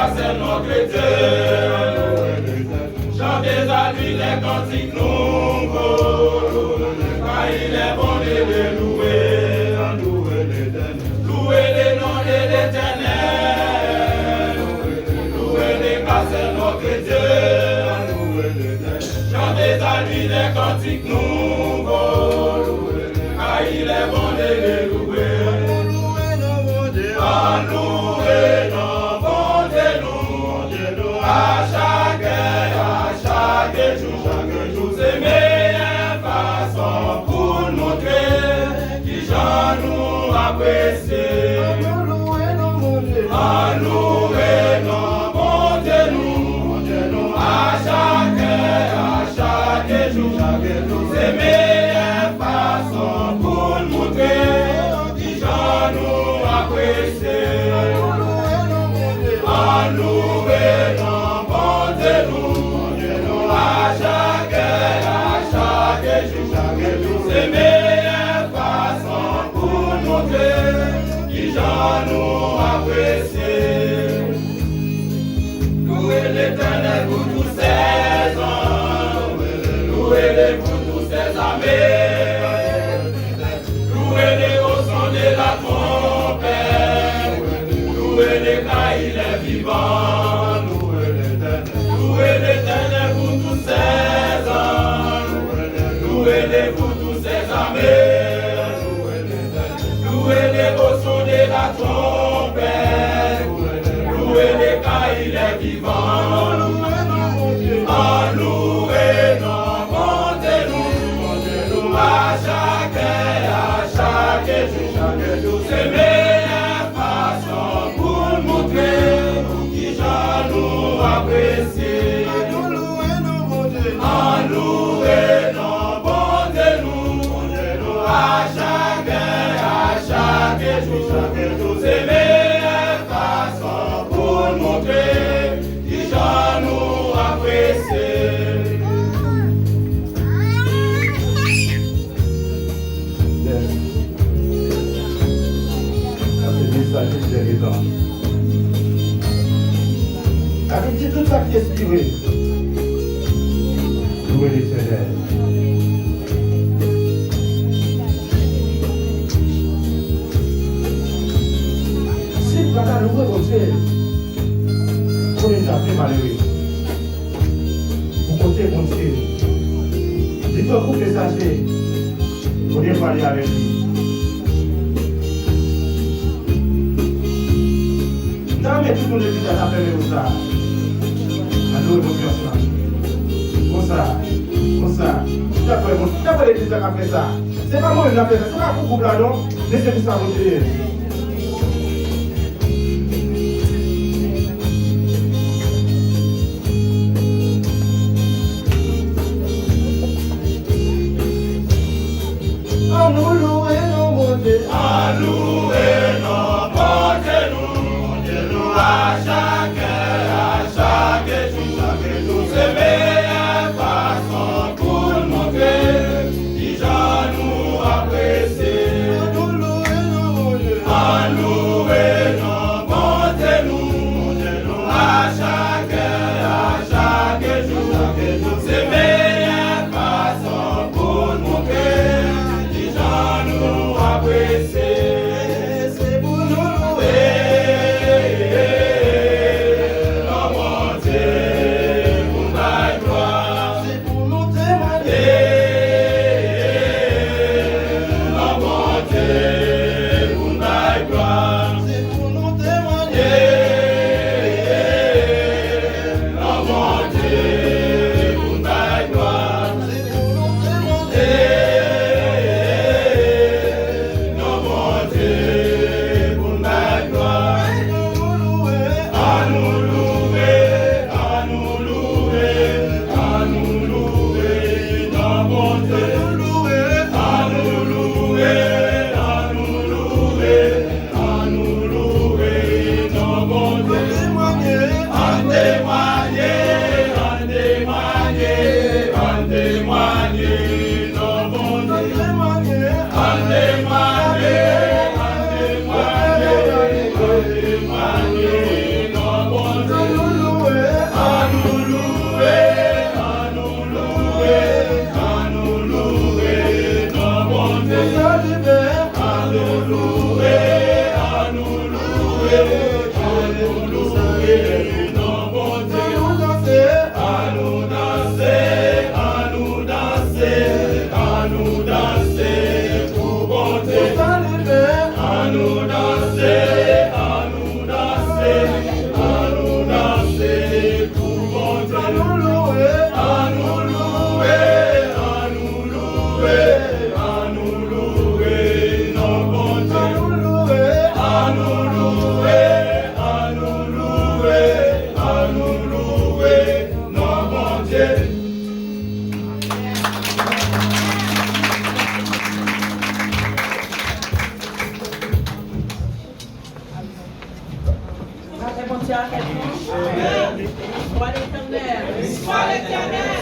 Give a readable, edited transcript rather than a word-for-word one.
car c'est notre Dieu. Chantez à lui les cantiques nouveaux, car il est bon de le louer. Louez le nom de l'Éternel, louez-le car c'est notre Dieu. Chantez à lui les cantiques nouveaux, car il est bon de le louer. Louez nos bons Dieu, nous, à chaque jour, c'est meilleure façon pour nous montrer qui j'en nous apprécie. Louez nos bons Dieu, nous, à chaque jour, c'est meilleure façon pour nous montrer qui j'en nous apprécie. Louez nos bons Dieu, nous, à chaque jour, c'est meilleure façon pour montrer qui j'en nous apprécie. Louez l'Éternel pour tous ses hommes, louez-le pour tous ses armées, louez-le au son de la trompette, louez-le car il est vivant. Louez l'Éternel pour tous ses hommes, louez-le pour tous ses armées, louez-le au son de la trompette, louez-le car il est vivant. Louez nos bons Dieu, nous, à chaque jour, c'est meilleure façon pour montrer qui j'en nous apprécie. Louez nos bons Dieu, nous, à chaque jour, c'est meilleure façon pour montrer qui j'en nous apprécie. Avec tout ça qui est inspiré, louez l'Éternel. Si vous avez loué mon Dieu, vous les appelez malheureux. Vous comptez mon Dieu. Dites-moi vous messager, vous devez parler avec lui. Non, mais tout le monde est à l'appeler comme ça. Allô, émotion. Comme ça. D'après l'église qui a fait ça. C'est pas moi qui a fait ça. C'est pas pour couple là, non? Laissez-nous ça, mon Dieu. Nous louer nos bons Dieu. Louez nos bons Dieu, nous, à chaque jour, c'est meilleure façon pour montrer qui j'en nous apprécie. Louez nos bons Dieu, nous, à chaque jour, c'est meilleure façon pour montrer qui j'en nous apprécie. Soit l'éternel.